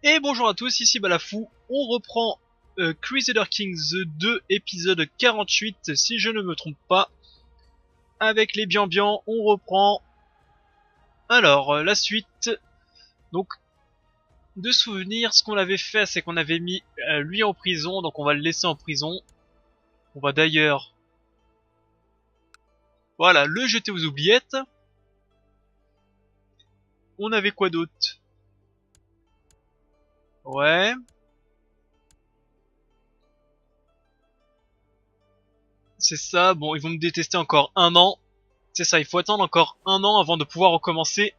Et bonjour à tous, ici Balafou, on reprend Crusader Kings 2 épisode 48 si je ne me trompe pas. Avec les Bienbians, on reprend. Alors, la suite. Donc, de souvenir, ce qu'on avait fait, c'est qu'on avait mis lui en prison, donc on va le laisser en prison. On va d'ailleurs, voilà, le jeter aux oubliettes. On avait quoi d'autre? Ouais, c'est ça, bon, ils vont me détester encore un an. C'est ça, il faut attendre encore un an avant de pouvoir recommencer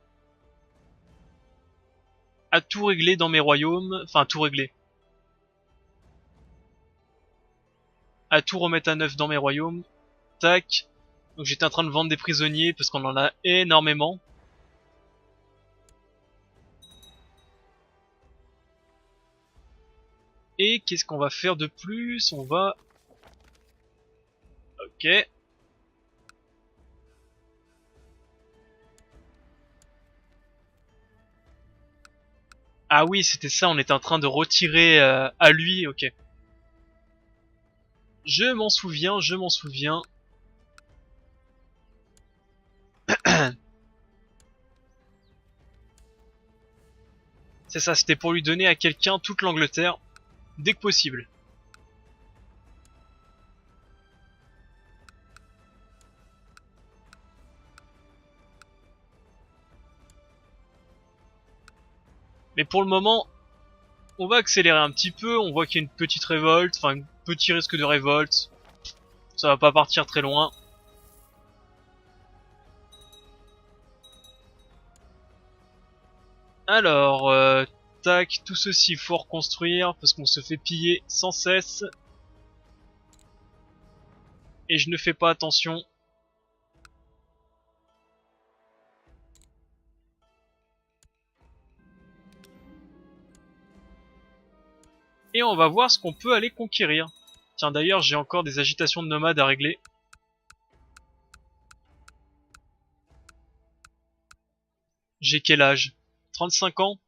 à tout régler dans mes royaumes. Enfin, à tout régler. À tout remettre à neuf dans mes royaumes. Tac. Donc j'étais en train de vendre des prisonniers parce qu'on en a énormément. Et qu'est-ce qu'on va faire de plus? On va... Ok. Ah oui, c'était ça, on était en train de retirer à lui, ok. Je m'en souviens, je m'en souviens. C'est ça, c'était pour lui donner à quelqu'un toute l'Angleterre, dès que possible. Mais pour le moment, on va accélérer un petit peu, on voit qu'il y a une petite révolte, enfin un petit risque de révolte. Ça va pas partir très loin. Alors, tac, tout ceci il faut reconstruire parce qu'on se fait piller sans cesse. Et je ne fais pas attention. Et on va voir ce qu'on peut aller conquérir. Tiens, d'ailleurs, j'ai encore des agitations de nomades à régler. J'ai quel âge? 35 ans.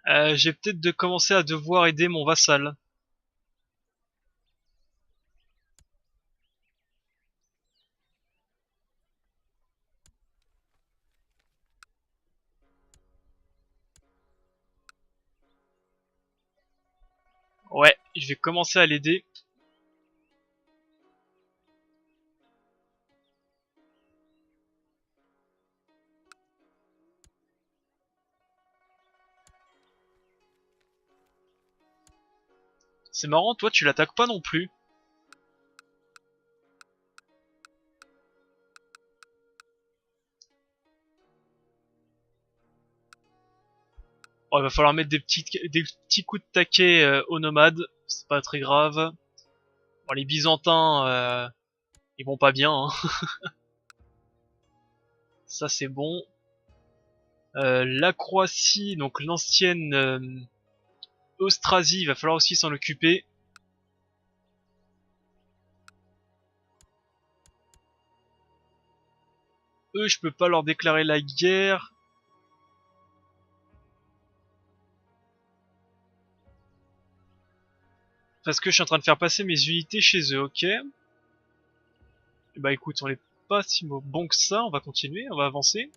J'ai peut-être de commencer à devoir aider mon vassal. Ouais, je vais commencer à l'aider. C'est marrant, toi tu l'attaques pas non plus. Oh, il va falloir mettre des petits coups de taquet aux nomades. C'est pas très grave. Bon, les Byzantins, ils vont pas bien. Hein. Ça c'est bon. La Croatie, donc l'ancienne Austrasie, il va falloir aussi s'en occuper. Eux, je peux pas leur déclarer la guerre. Parce que je suis en train de faire passer mes unités chez eux, ok. Et bah écoute, on est pas si bon que ça, on va continuer, on va avancer.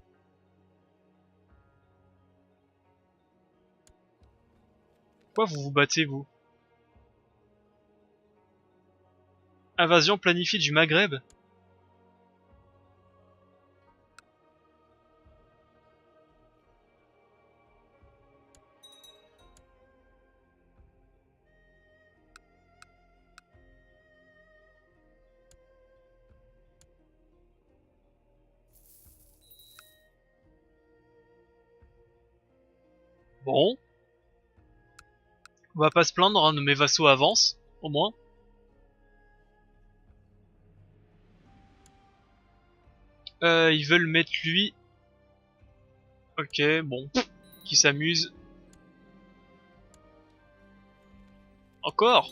Pourquoi vous vous battez, vous? Invasion planifiée du Maghreb? Bon, on va pas se plaindre, hein, mes vassaux avancent, au moins. Ils veulent mettre lui. Ok, bon, qui s'amuse. Encore?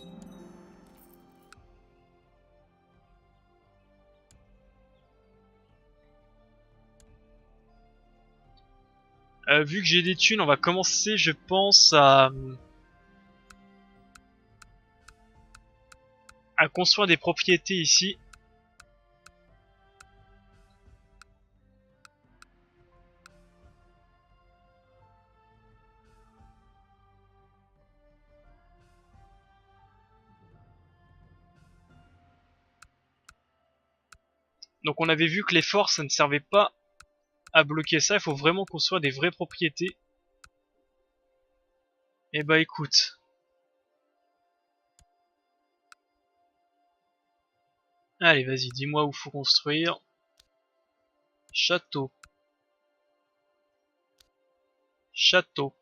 Vu que j'ai des thunes, on va commencer, je pense, à construire des propriétés ici. Donc on avait vu que les forts, ça ne servait pas à bloquer ça, il faut vraiment construire des vraies propriétés. Et bah écoute. Allez, vas-y, dis-moi où faut construire. Château. Château.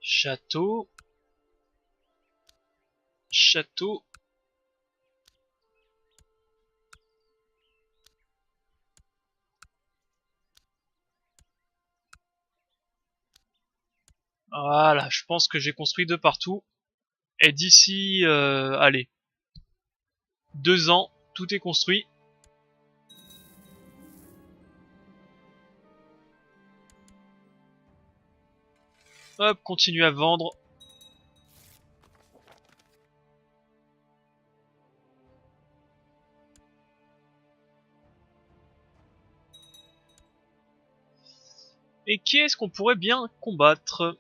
Château. Château. Voilà, je pense que j'ai construit de partout. Et d'ici, allez, 2 ans, tout est construit. Hop, continue à vendre. Et qui est-ce qu'on pourrait bien combattre?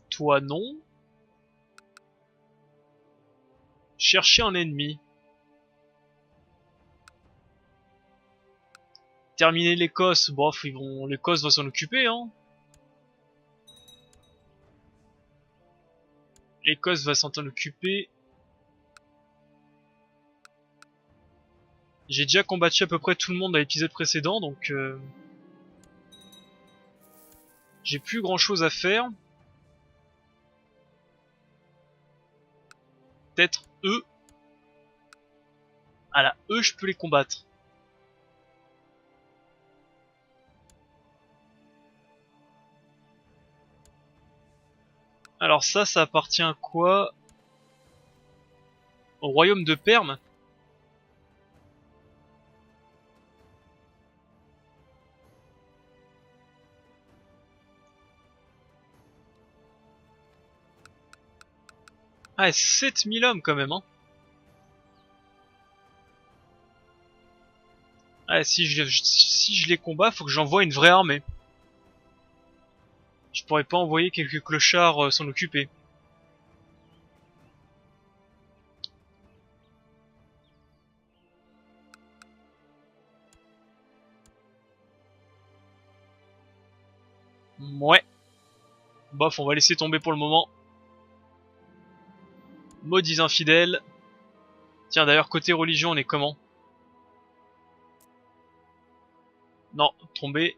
Toi non. Chercher un ennemi. Terminer l'Écosse. Bof, l'Écosse va s'en occuper, hein. L'Écosse va s'en occuper. J'ai déjà combattu à peu près tout le monde à l'épisode précédent, donc j'ai plus grand chose à faire. Peut-être eux. Ah là, eux je peux les combattre. Alors ça appartient à quoi? Au royaume de Perm. Ah, 7000 hommes quand même, hein. Ah, si je les combats, faut que j'envoie une vraie armée. Je pourrais pas envoyer quelques clochards s'en occuper. Ouais. Bof, on va laisser tomber pour le moment. Maudits infidèles. Tiens, d'ailleurs, côté religion, on est comment? Non, tombé.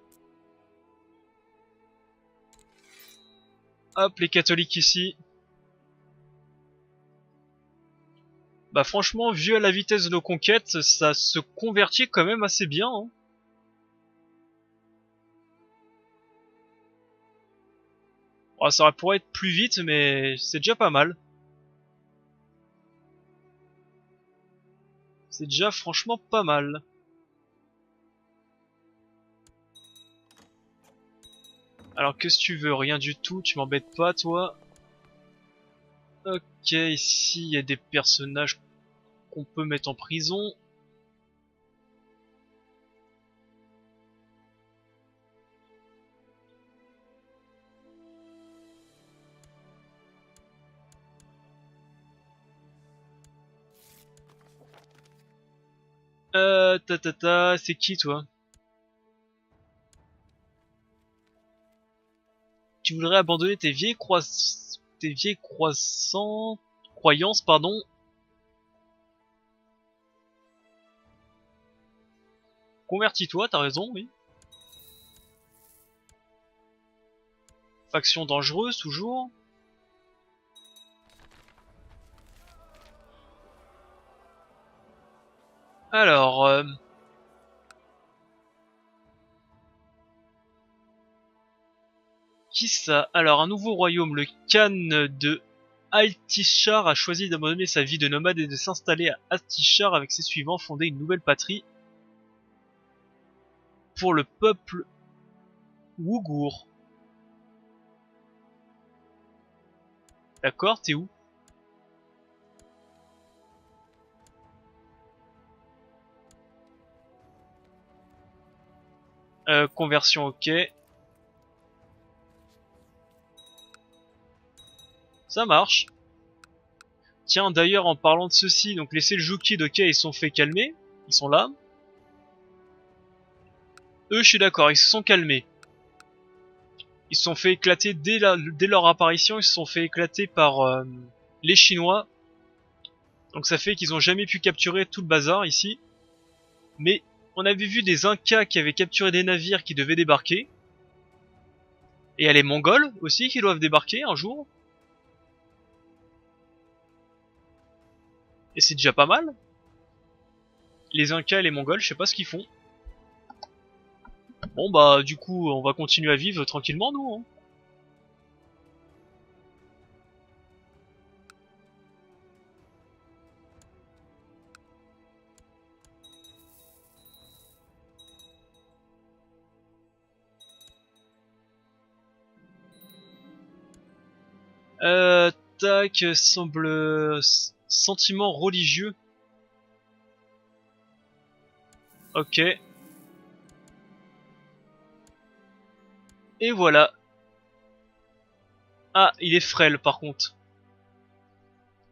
Hop, les catholiques ici. Bah franchement, vu à la vitesse de nos conquêtes, ça se convertit quand même assez bien, hein. Oh, ça pourrait être plus vite, mais c'est déjà pas mal. C'est déjà franchement pas mal. Alors qu'est-ce que tu veux? Rien du tout, tu m'embêtes pas toi. Ok, ici il y a des personnages qu'on peut mettre en prison. C'est qui toi? Tu voudrais abandonner tes vieilles croyances, pardon. Convertis-toi, t'as raison, oui. Faction dangereuse, toujours. Alors, qui ça? Alors, un nouveau royaume, le Khan de Altishar a choisi d'abandonner sa vie de nomade et de s'installer à Altishar avec ses suivants, fonder une nouvelle patrie. pour le peuple Ougour. D'accord, t'es où? Conversion, ok. Ça marche. Tiens, d'ailleurs, en parlant de ceci, donc les Seljoukides, ok, ils sont fait calmer. Ils sont là. Eux, je suis d'accord, ils se sont calmés. Ils se sont fait éclater dès leur apparition, ils se sont fait éclater par les Chinois. Donc ça fait qu'ils ont jamais pu capturer tout le bazar ici. Mais on avait vu des Incas qui avaient capturé des navires qui devaient débarquer. Et il y a les Mongols aussi qui doivent débarquer un jour. Et c'est déjà pas mal. Les Incas et les Mongols, je sais pas ce qu'ils font. Bon bah du coup on va continuer à vivre tranquillement nous hein. Tac, semble sentiment religieux. Ok. Et voilà. Ah, il est frêle par contre.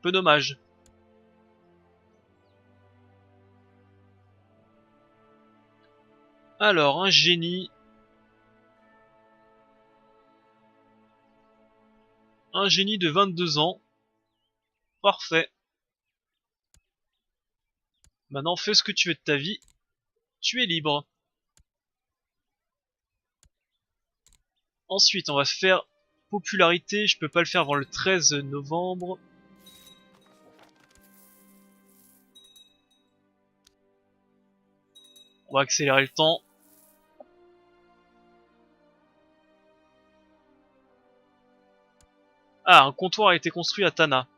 Peu dommage. Alors, un génie. Un génie de 22 ans. Parfait. Maintenant, fais ce que tu veux de ta vie. Tu es libre. Ensuite, on va faire popularité. Je peux pas le faire avant le 13 novembre. On va accélérer le temps. Ah, un comptoir a été construit à Tana.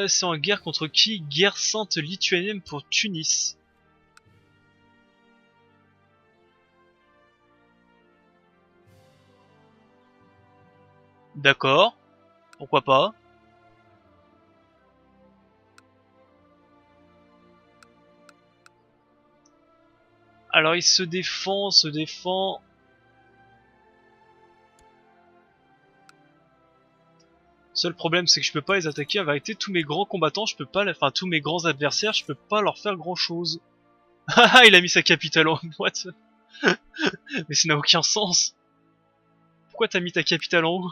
C'est en guerre contre qui? Guerre sainte lituanienne pour Tunis. D'accord. Pourquoi pas. Alors il se défend, se défend. Seul problème c'est que je peux pas les attaquer. En vérité, tous mes grands combattants, je peux pas, enfin tous mes grands adversaires, je peux pas leur faire grand chose. Haha, il a mis sa capitale en boîte. Mais ça n'a aucun sens. Pourquoi t'as mis ta capitale en haut?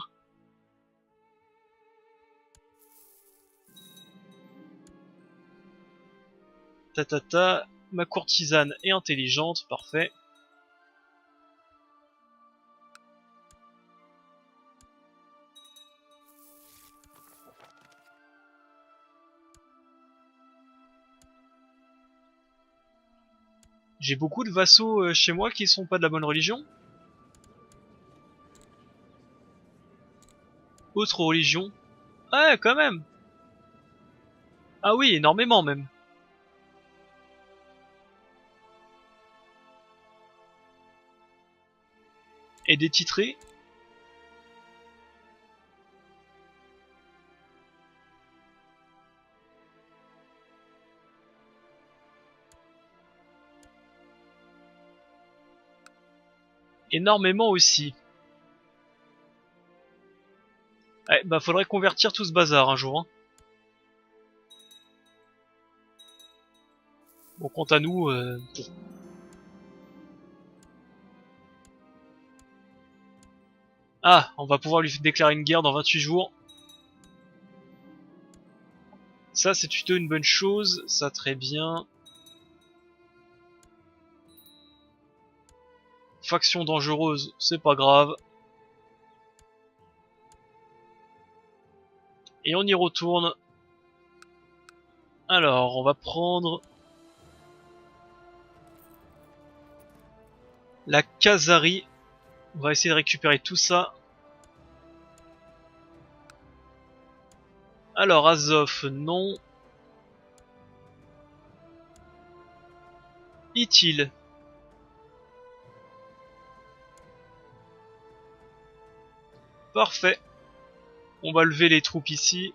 Ta, ma courtisane est intelligente, parfait. J'ai beaucoup de vassaux chez moi qui sont pas de la bonne religion. Autre religion. Ouais, quand même. Ah oui, énormément même. Et des titrés. Énormément aussi. Ouais, bah faudrait convertir tout ce bazar un jour. Hein. Bon, quant à nous... Ah, on va pouvoir lui déclarer une guerre dans 28 jours. Ça, c'est plutôt une bonne chose. Ça, très bien. Faction dangereuse, c'est pas grave. Et on y retourne. Alors, on va prendre la Kazari. On va essayer de récupérer tout ça. Alors, Azov, non. Itil. Parfait. On va lever les troupes ici.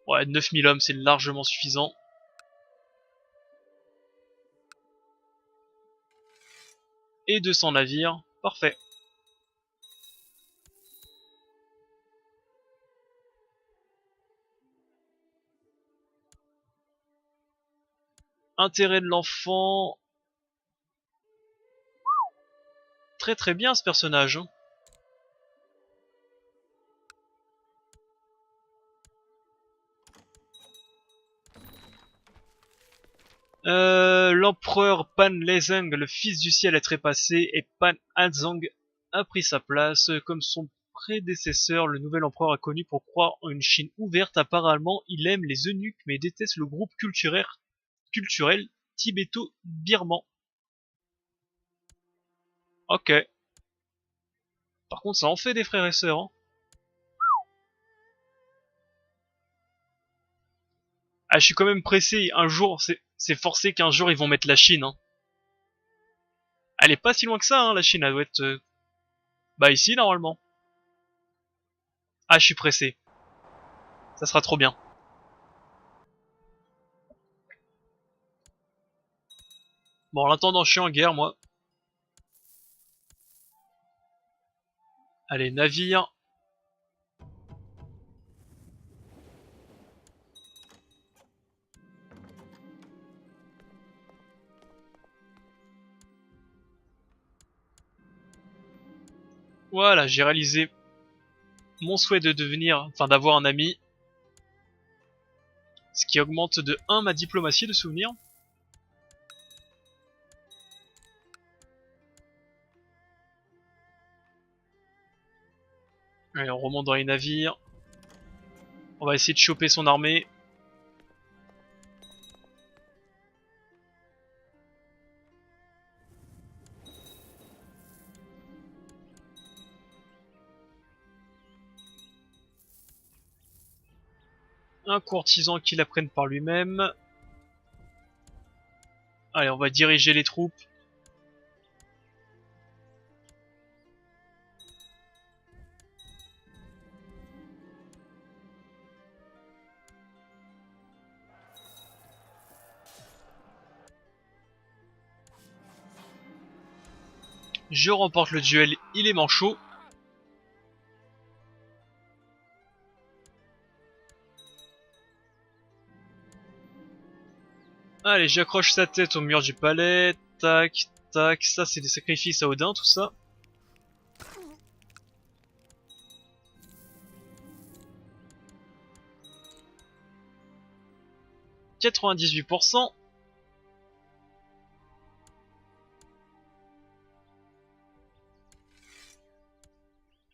Ouais, 9000 hommes, c'est largement suffisant. Et 200 navires. Parfait. Intérêt de l'enfant. Très très bien ce personnage. L'empereur Pan Lezeng, le fils du ciel, est trépassé et Pan Hanzang a pris sa place. Comme son prédécesseur, le nouvel empereur est connu pour croire en une Chine ouverte. Apparemment, il aime les eunuques mais déteste le groupe culturel tibéto-birman. Ok. Par contre, ça en fait des frères et sœurs. Hein. Ah, je suis quand même pressé. Un jour, c'est forcé qu'un jour ils vont mettre la Chine. Hein. Elle est pas si loin que ça, hein, la Chine. Elle doit être, bah ici normalement. Ah, je suis pressé. Ça sera trop bien. Bon, en attendant, je suis en guerre, moi. Allez, navire. Voilà, j'ai réalisé mon souhait de devenir, enfin d'avoir un ami. Ce qui augmente de 1 ma diplomatie de souvenir. Allez, on remonte dans les navires. On va essayer de choper son armée. Un courtisan qui la prenne par lui-même. Allez, on va diriger les troupes. Je remporte le duel, il est manchot. Allez, j'accroche sa tête au mur du palais. Tac, tac. Ça, c'est des sacrifices à Odin, tout ça. « 98%.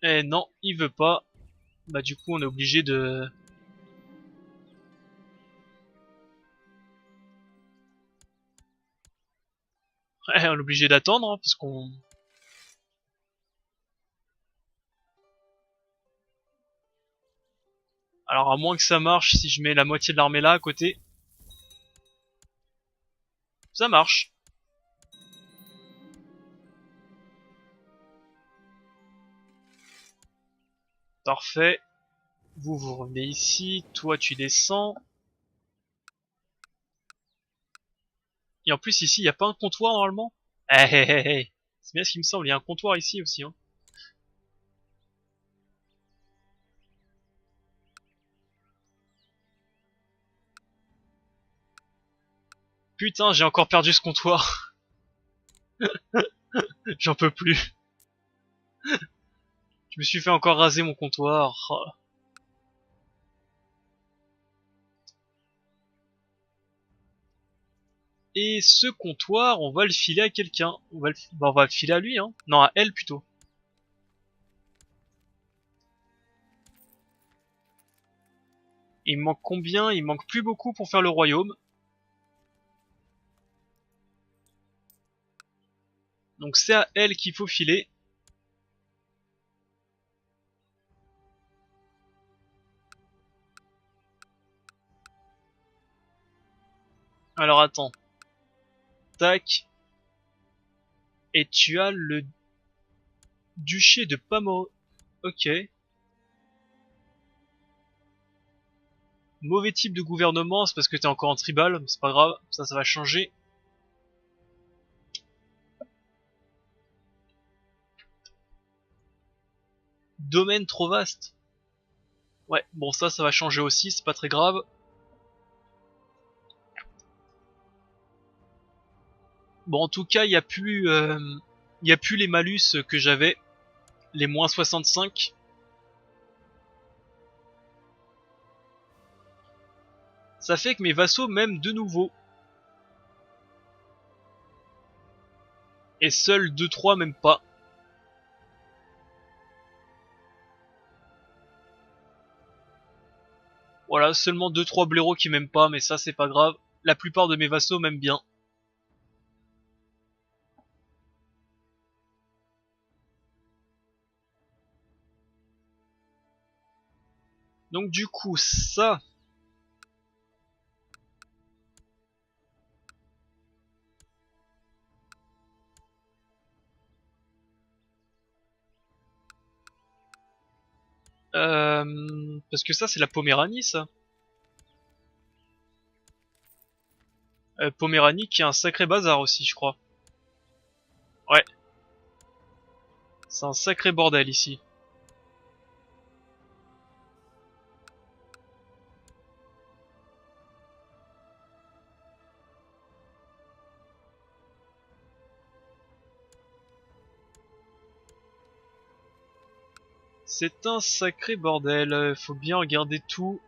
Eh non, il veut pas. Bah du coup, on est obligé de... on est obligé d'attendre, hein, parce qu'on... Alors à moins que ça marche, si je mets la moitié de l'armée là à côté. Ça marche. Parfait. Vous revenez ici. Toi, tu descends. Et en plus, ici, il n'y a pas un comptoir normalement. Eh, eh, eh, eh. C'est bien ce qui me semble. Il y a un comptoir ici aussi. Hein. Putain, j'ai encore perdu ce comptoir. J'en peux plus. Je me suis fait encore raser mon comptoir. Oh. Et ce comptoir, on va le filer à quelqu'un. On va le filer à lui, hein. Non, à elle plutôt. Il me manque combien? Il me manque plus beaucoup pour faire le royaume. Donc c'est à elle qu'il faut filer. Alors attends. Tac. Et tu as le duché de Pamo. Ok. Mauvais type de gouvernement, c'est parce que t'es encore en tribal, mais c'est pas grave, ça va changer. Domaine trop vaste. Ouais, bon ça va changer aussi, c'est pas très grave. Bon en tout cas, il y a plus les malus que j'avais, les moins 65. Ça fait que mes vassaux m'aiment de nouveau. Et seuls 2-3 même pas. Voilà, seulement 2-3 blaireaux qui m'aiment pas, mais ça c'est pas grave. La plupart de mes vassaux m'aiment bien. Donc du coup, ça... parce que ça c'est la Poméranie ça. Poméranie qui est un sacré bazar aussi je crois. Ouais, c'est un sacré bordel ici. C'est un sacré bordel, faut bien regarder tout.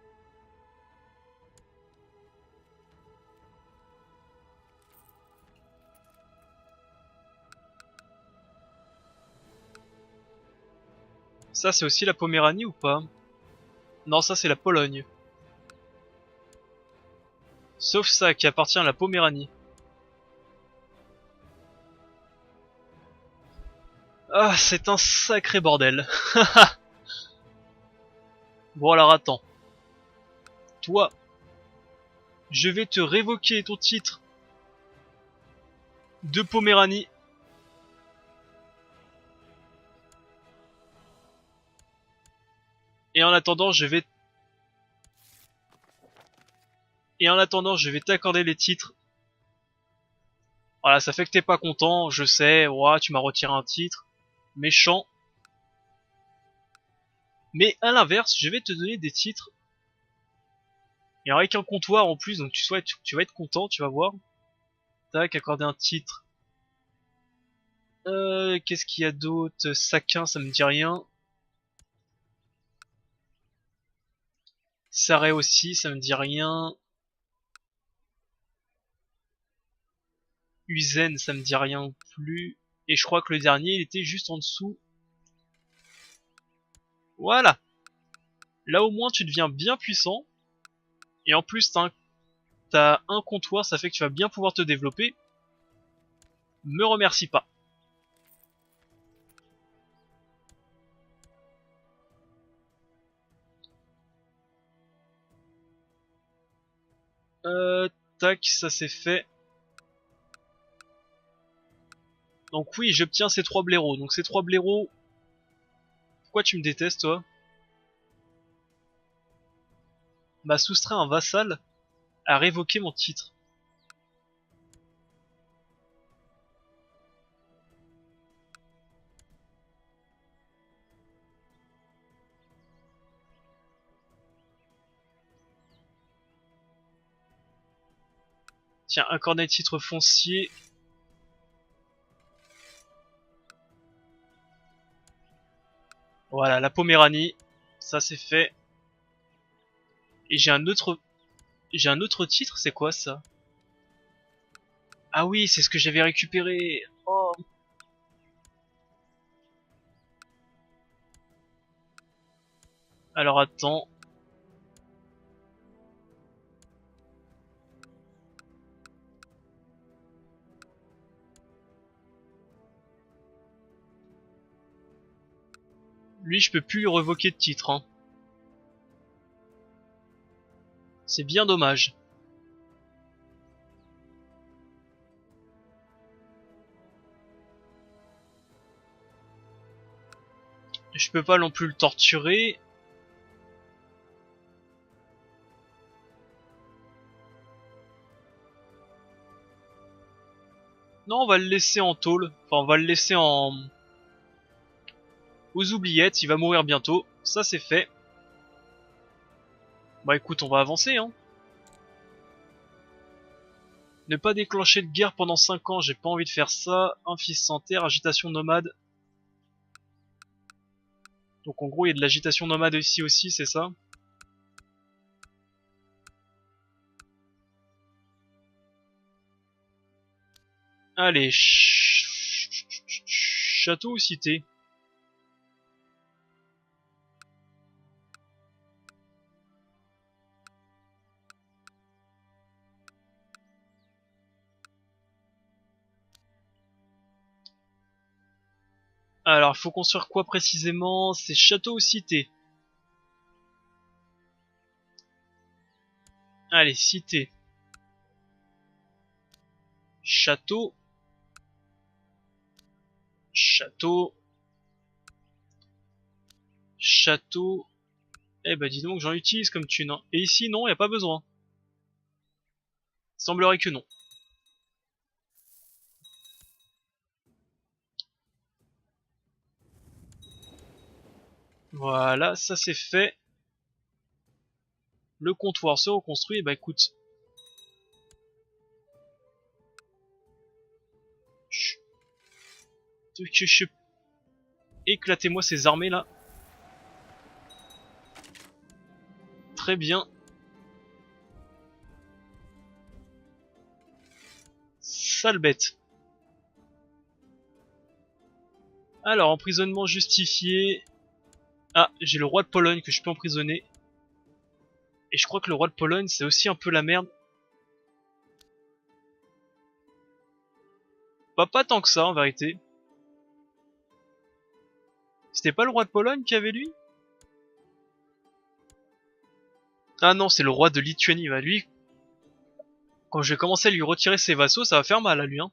Ça c'est aussi la Poméranie ou pas? Non, ça c'est la Pologne. Sauf ça qui appartient à la Poméranie. Ah, c'est un sacré bordel. Bon alors attends. Toi, je vais te révoquer ton titre de Poméranie. Et en attendant, je vais t'accorder les titres. Voilà, ça fait que t'es pas content, je sais, ouah, tu m'as retiré un titre. Méchant. Mais à l'inverse, je vais te donner des titres. Et avec un comptoir en plus, donc tu vas être content, tu vas voir. Tac, accorder un titre. Qu'est-ce qu'il y a d'autre? Saquin, ça me dit rien. Sarret aussi, ça me dit rien. Uzen, ça me dit rien non plus. Et je crois que le dernier, il était juste en dessous. Voilà. Là au moins, tu deviens bien puissant. Et en plus, t'as un comptoir, ça fait que tu vas bien pouvoir te développer. Me remercie pas. Tac, ça c'est fait. Donc oui, j'obtiens ces 3 blaireaux. Donc ces 3 blaireaux... Pourquoi tu me détestes, toi? M'a soustrait un vassal à révoquer mon titre. Tiens, un cornet de titre foncier. Voilà, la Poméranie. Ça c'est fait. Et j'ai un autre titre, c'est quoi ça? Ah oui, c'est ce que j'avais récupéré. Oh. Alors attends. Lui, je peux plus lui revoquer de titre. Hein. C'est bien dommage. Je peux pas non plus le torturer. Non, on va le laisser en tôle. Enfin, on va le laisser aux oubliettes. Il va mourir bientôt. Ça, c'est fait. Bah écoute, on va avancer, hein. Ne pas déclencher de guerre pendant 5 ans, j'ai pas envie de faire ça. Un fils sans terre, agitation nomade. Donc en gros, il y a de l'agitation nomade ici aussi, c'est ça? Allez, château ou cité? Alors, il faut construire quoi précisément? C'est château ou cité? Allez, cité. Château. Château. Château. Eh ben dis donc, j'en utilise comme thune. Hein. Et ici, non, y a pas besoin. Semblerait que non. Voilà, ça c'est fait. Le comptoir se reconstruit. Bah écoute. Éclatez-moi ces armées là. Très bien. Sale bête. Alors, emprisonnement justifié. Ah, j'ai le roi de Pologne que je peux emprisonner. Et je crois que le roi de Pologne, c'est aussi un peu la merde. Bah, pas tant que ça, en vérité. C'était pas le roi de Pologne qui avait lui? Ah non, c'est le roi de Lituanie. Bah, lui, quand je vais commencer à lui retirer ses vassaux, ça va faire mal à lui, hein.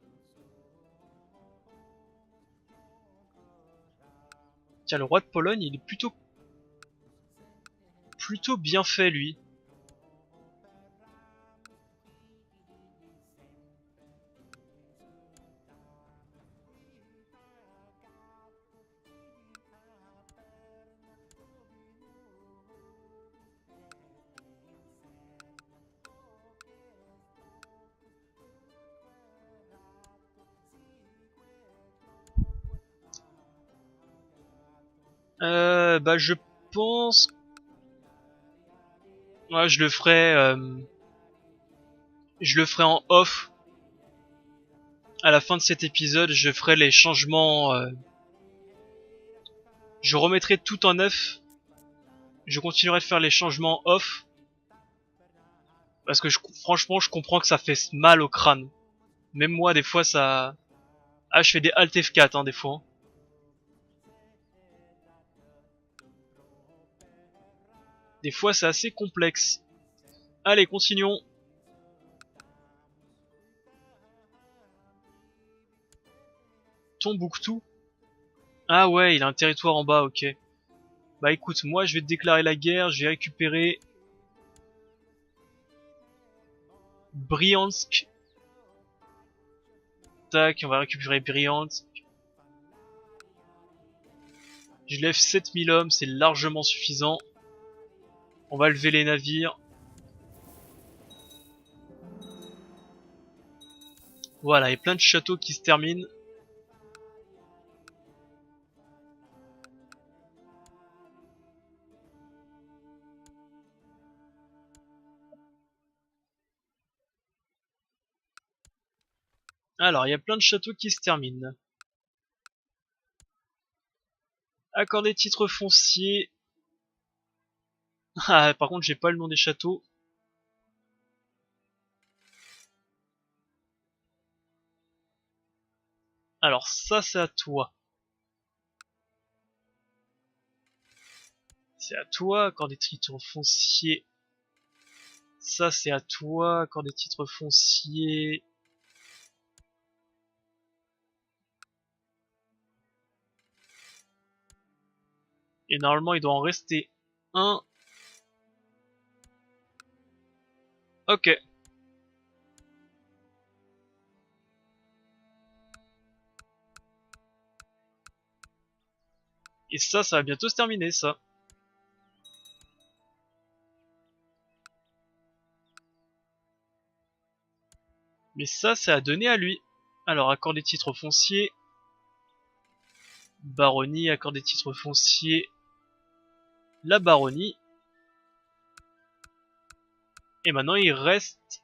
Tiens, le roi de Pologne, il est plutôt bien fait, lui. Bah, je pense... Ouais, je le ferai en off. À la fin de cet épisode, je ferai les changements... je remettrai tout en neuf. Je continuerai de faire les changements off. Parce que franchement, je comprends que ça fait mal au crâne. Même moi, des fois, ça... Ah, je fais des Alt F4, hein, des fois. Hein. Des fois, c'est assez complexe. Allez, continuons. Tombouctou. Ah ouais, il a un territoire en bas, ok. Bah écoute, moi, je vais te déclarer la guerre. Je vais récupérer... Briansk. Tac, on va récupérer Briansk. Je lève 7000 hommes, c'est largement suffisant. On va lever les navires. Voilà, il y a plein de châteaux qui se terminent. Alors, il y a plein de châteaux qui se terminent. Accorder titre foncier. Ah, par contre, j'ai pas le nom des châteaux. Alors, ça, c'est à toi. C'est à toi, accorder titre foncier. Ça, c'est à toi, accorder titre foncier. Et normalement, il doit en rester un. Ok. Et ça va bientôt se terminer, ça. Mais ça, c'est à donner à lui. Alors, accord des titres fonciers. Baronnie, accord des titres fonciers. La baronnie. Et maintenant, il reste...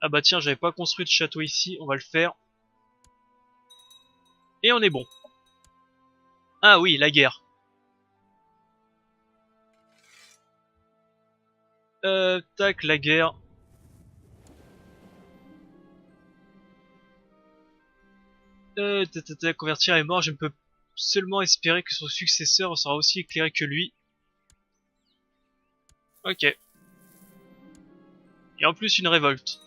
Ah bah tiens, j'avais pas construit de château ici, on va le faire. Et on est bon. Ah oui, la guerre. Tac, la guerre. Convertir est mort, je ne peux seulement espérer que son successeur sera aussi éclairé que lui. Ok. Et en plus, une révolte.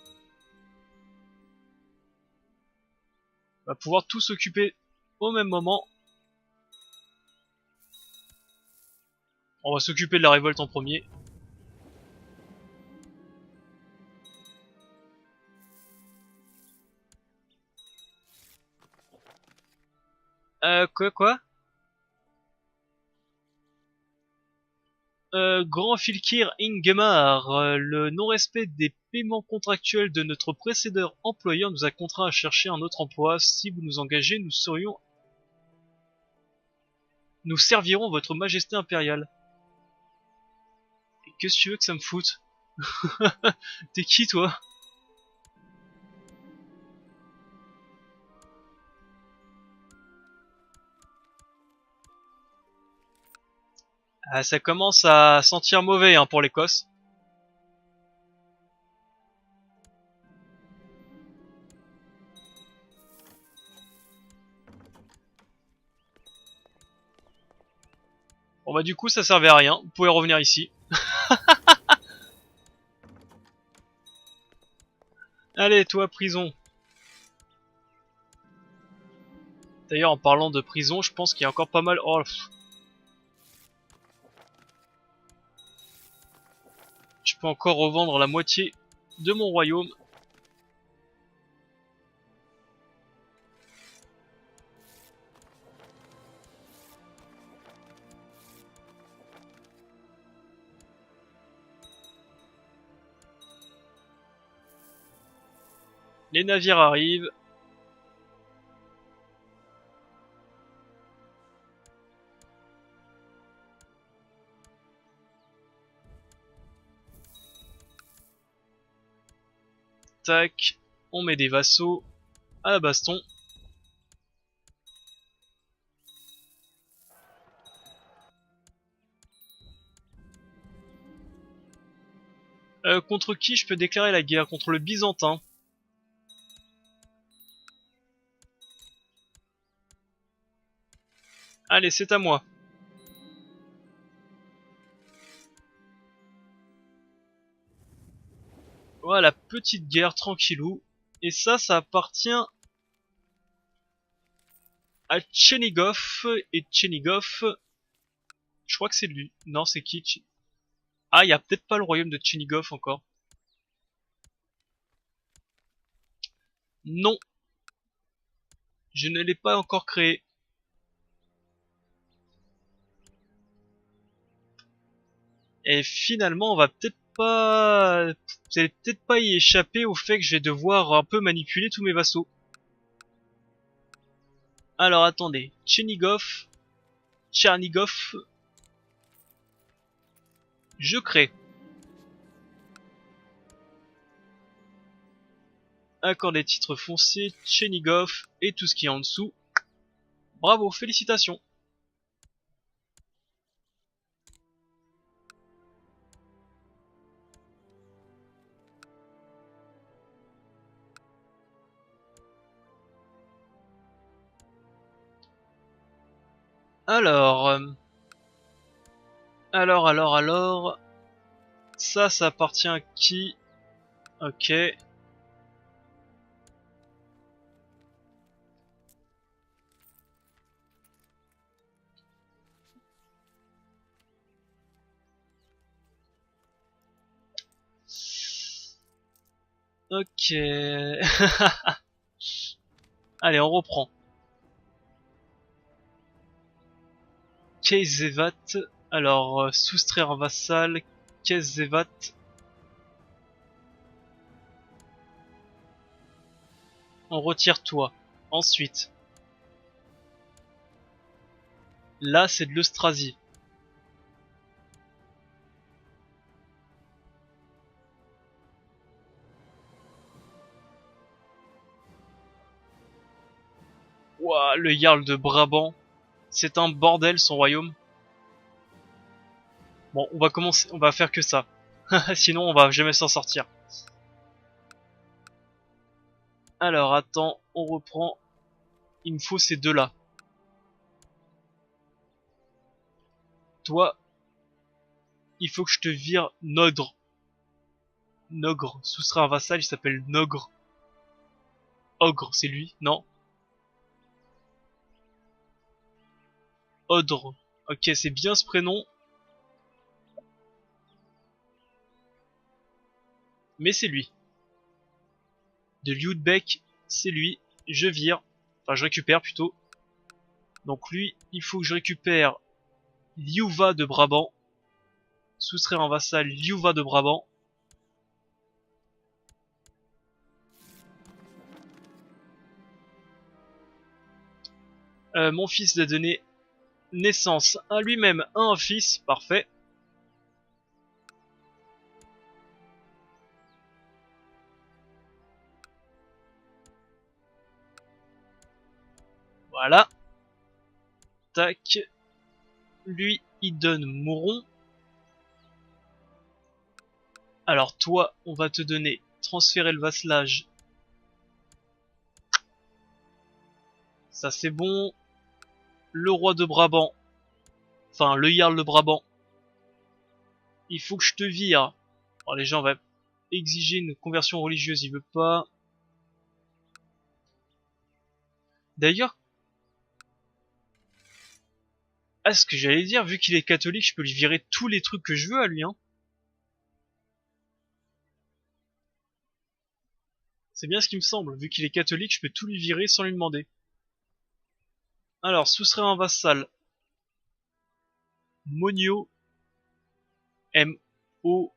On va pouvoir tous s'occuper au même moment. On va s'occuper de la révolte en premier. Quoi? Grand Filkir Ingemar, le non-respect des paiements contractuels de notre précédent employeur nous a contraints à chercher un autre emploi. Si vous nous engagez, nous servirons votre majesté impériale. Et qu'est-ce que tu veux que ça me foute? T'es qui, toi? Ah, ça commence à sentir mauvais hein, pour l'Écosse. Bon bah du coup ça servait à rien, vous pouvez revenir ici. Allez toi prison. D'ailleurs en parlant de prison, je pense qu'il y a encore pas mal... Oh, je peux encore revendre la moitié de mon royaume. Les navires arrivent. Tac, on met des vassaux à la baston. Contre qui je peux déclarer la guerre? Contre le Byzantin. Allez, c'est à moi. Voilà, petite guerre tranquillou. Et ça appartient à Tchernigov. Et Tchernigov, je crois que c'est lui. Non, c'est qui? Ah, il y a peut-être pas le royaume de Tchernigov encore. Non, je ne l'ai pas encore créé. Et finalement, on va peut-être pas... Vous allez peut-être pas y échapper au fait que je vais devoir un peu manipuler tous mes vassaux. Alors attendez, Tchernigov, je crée. accord des titres fonciers, Tchernigov et tout ce qui est en dessous. Bravo, félicitations. Alors, alors, ça appartient à qui? Ok. Ok. Allez, on reprend. Keizevat. Alors, soustraire un vassal. Keizevat. On retire toi. Ensuite. Là, c'est de l'Eustrasie. Ouah, le Jarl de Brabant. C'est un bordel, son royaume. Bon, on va commencer, on va faire que ça. Sinon, on va jamais s'en sortir. Alors, attends, on reprend. Il me faut ces deux-là. Toi, il faut que je te vire Nogre. Nogre, soustrait un vassal, il s'appelle Nogre. Ogre, c'est lui, non? Odre. Ok, c'est bien ce prénom. Mais c'est lui. De Liudbeck, c'est lui. Je vire. Enfin, je récupère plutôt. Donc lui, il faut que je récupère Liuva de Brabant. Soustraire un vassal Liuva de Brabant. Mon fils a donné naissance à lui-même à un fils. Parfait. Voilà. Tac. Lui, il donne Mouron. Alors toi, on va te donner transférer le vasselage. Ça c'est bon. Le roi de Brabant. Enfin, le Jarl de Brabant. Il faut que je te vire. Alors les gens vont exiger une conversion religieuse, il veut pas. D'ailleurs, ce que j'allais dire, vu qu'il est catholique, je peux lui virer tous les trucs que je veux à lui, hein. C'est bien ce qui me semble, vu qu'il est catholique, je peux tout lui virer sans lui demander. Alors, soustraire un vassal. Monio. M-O.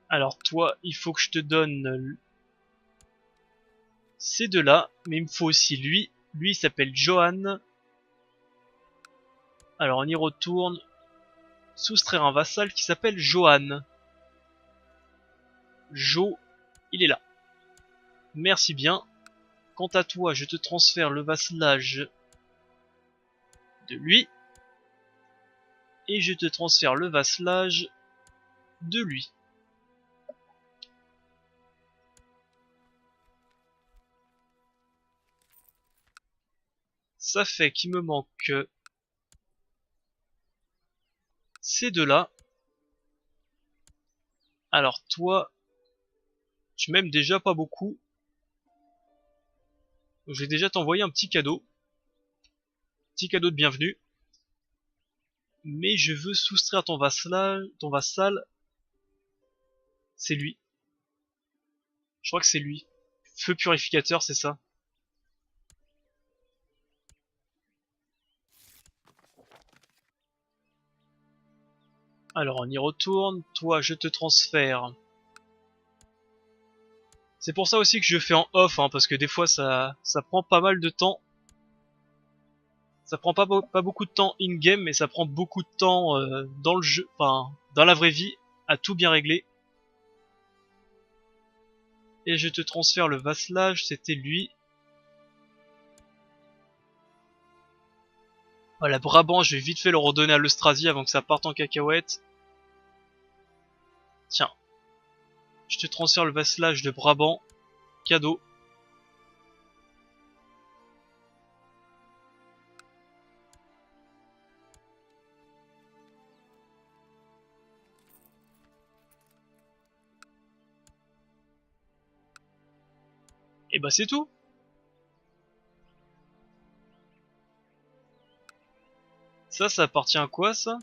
Alors toi, il faut que je te donne ces deux-là, mais il me faut aussi lui. Lui, il s'appelle Johan. Alors on y retourne. Soustraire un vassal qui s'appelle Johan. Jo, il est là. Merci bien. Quant à toi, je te transfère le vasselage de lui. Et je te transfère le vasselage de lui. Ça fait qu'il me manque ces deux-là. Alors toi, tu m'aimes déjà pas beaucoup. Je vais déjà t'envoyer un petit cadeau. Petit cadeau de bienvenue. Mais je veux soustraire ton vassal. C'est lui. Je crois que c'est lui. Feu purificateur, c'est ça. Alors on y retourne. Toi, je te transfère C'est pour ça aussi que je fais en off, hein, parce que des fois ça prend pas mal de temps. Ça prend pas beaucoup de temps in-game, mais ça prend beaucoup de temps dans le jeu, enfin dans la vraie vie, à tout bien régler. Et je te transfère le vasselage, c'était lui. Voilà, Brabant, je vais vite fait le redonner à l'Austrasie avant que ça parte en cacahuète. Tiens, je te transfère le vasselage de Brabant, cadeau. Et bah c'est tout. Ça appartient à quoi ça?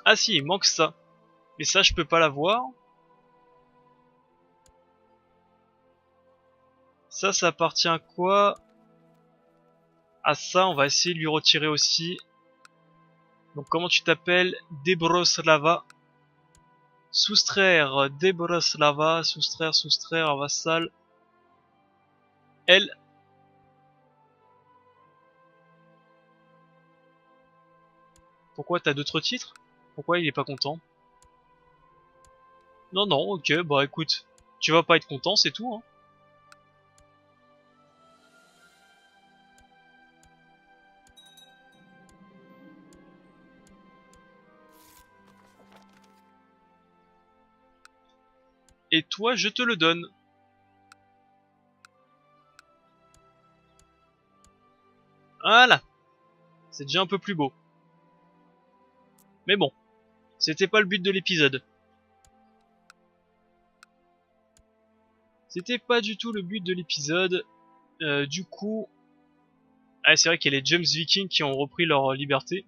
Ah si, il manque ça. Mais ça, je peux pas l'avoir. Ça appartient à quoi? À ça, on va essayer de lui retirer aussi. Donc comment tu t'appelles? Debroslava. Soustraire Debroslava. Soustraire un vassal. Elle. Pourquoi t'as d'autres titres? Pourquoi il est pas content? Non, non, ok, bah écoute. Tu vas pas être content, c'est tout, hein. Et toi, je te le donne. Voilà. C'est déjà un peu plus beau. Mais bon, c'était pas le but de l'épisode. C'était pas du tout le but de l'épisode. Du coup... Ah, c'est vrai qu'il y a les James Vikings qui ont repris leur liberté.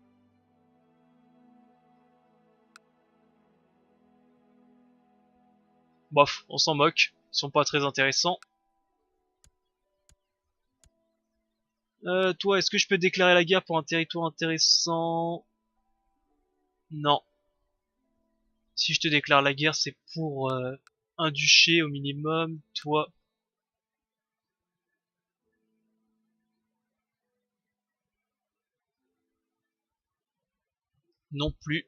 Bof, on s'en moque. Ils sont pas très intéressants. Toi, est-ce que je peux déclarer la guerre pour un territoire intéressant? Non. Si je te déclare la guerre, c'est pour un duché au minimum. Toi, non plus.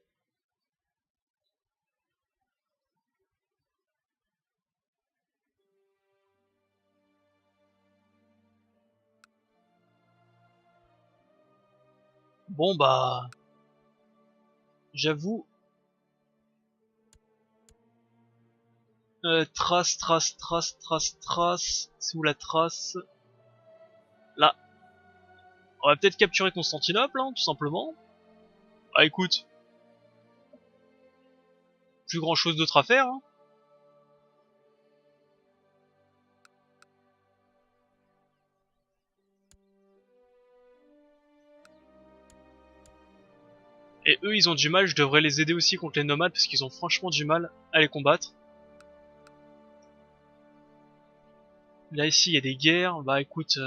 Bon bah, j'avoue. Trace. C'est où la trace? Là. On va peut-être capturer Constantinople, hein, tout simplement. Ah écoute, plus grand chose d'autre à faire, hein. Et eux, ils ont du mal, je devrais les aider aussi contre les nomades, parce qu'ils ont franchement du mal à les combattre. Là, ici, il y a des guerres. Bah écoute,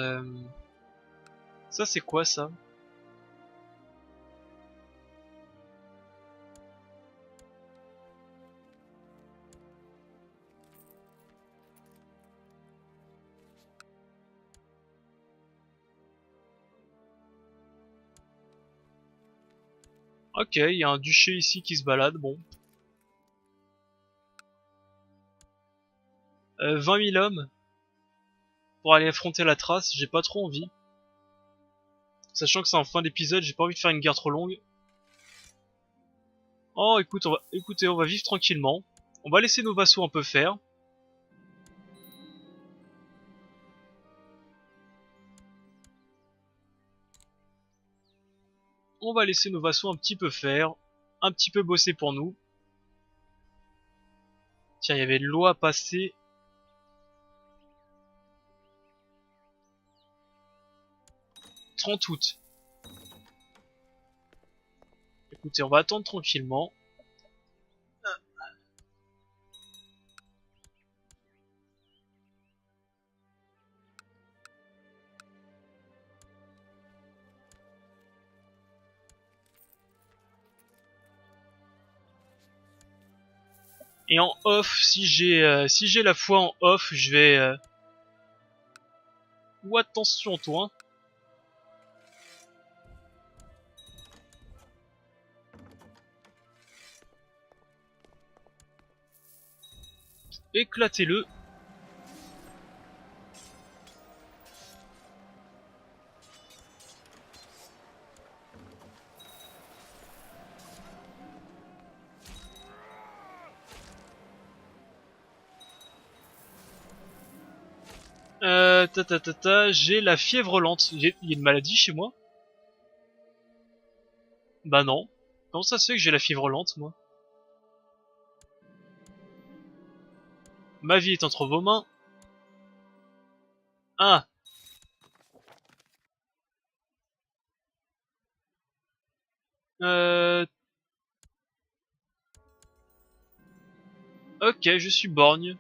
ça c'est quoi ça? Ok, il y a un duché ici qui se balade, bon. 20 000 hommes pour aller affronter la trace, j'ai pas trop envie. Sachant que c'est en fin d'épisode, j'ai pas envie de faire une guerre trop longue. Oh, écoute, écoutez, on va vivre tranquillement. On va laisser nos vassaux un peu faire. On va laisser nos vassaux un petit peu faire. Un petit peu bosser pour nous. Tiens, il y avait une loi à passer. 30 août. Écoutez, on va attendre tranquillement. Et en off, si j'ai la foi en off, je vais... Ou attention toi. Hein. Éclatez-le. J'ai la fièvre lente. Il y a une maladie chez moi? Bah non. Comment ça se fait que j'ai la fièvre lente, moi? Ma vie est entre vos mains. Ah. Euh... Ok, je suis borgne.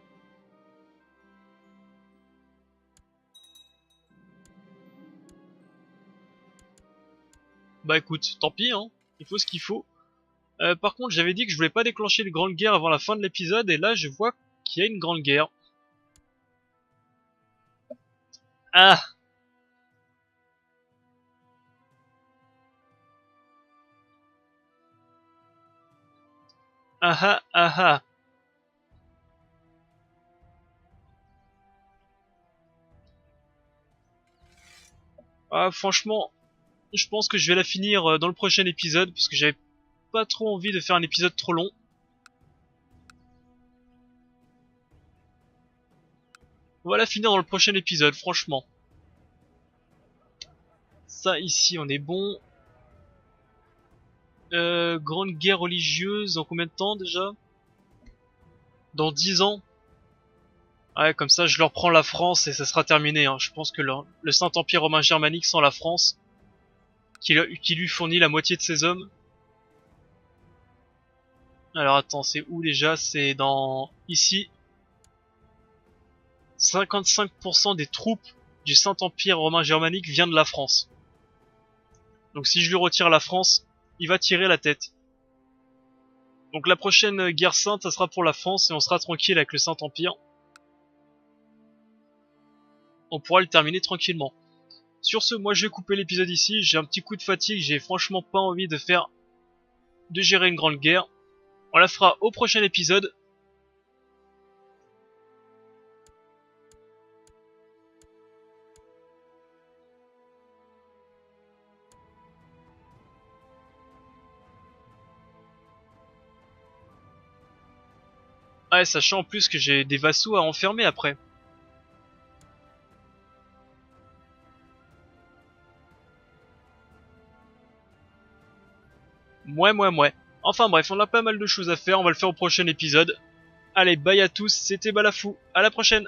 Bah écoute, tant pis, hein. Il faut ce qu'il faut. Par contre, j'avais dit que je voulais pas déclencher une grande guerre avant la fin de l'épisode, et là, je vois qu'il y a une grande guerre. Ah. Ah ah ah ah. Ah, franchement, je pense que je vais la finir dans le prochain épisode, parce que j'avais pas trop envie de faire un épisode trop long. On va la finir dans le prochain épisode, franchement. Ça, ici, on est bon. Grande guerre religieuse, dans combien de temps déjà? Dans 10 ans? Ouais, comme ça, je leur prends la France et ça sera terminé. Hein. Je pense que le Saint-Empire romain germanique sans la France, qui lui fournit la moitié de ses hommes. Alors attends, c'est où déjà? C'est dans... Ici. 55% des troupes du Saint-Empire romain germanique vient de la France. Donc si je lui retire la France, il va tirer la tête. Donc la prochaine guerre sainte, ça sera pour la France et on sera tranquille avec le Saint-Empire. On pourra le terminer tranquillement. Sur ce, moi je vais couper l'épisode ici, j'ai un petit coup de fatigue, j'ai franchement pas envie de gérer une grande guerre. On la fera au prochain épisode. Ouais, sachant en plus que j'ai des vassaux à enfermer après. Mouais. Enfin bref, on a pas mal de choses à faire, on va le faire au prochain épisode. Allez, bye à tous, c'était Balafou, à la prochaine!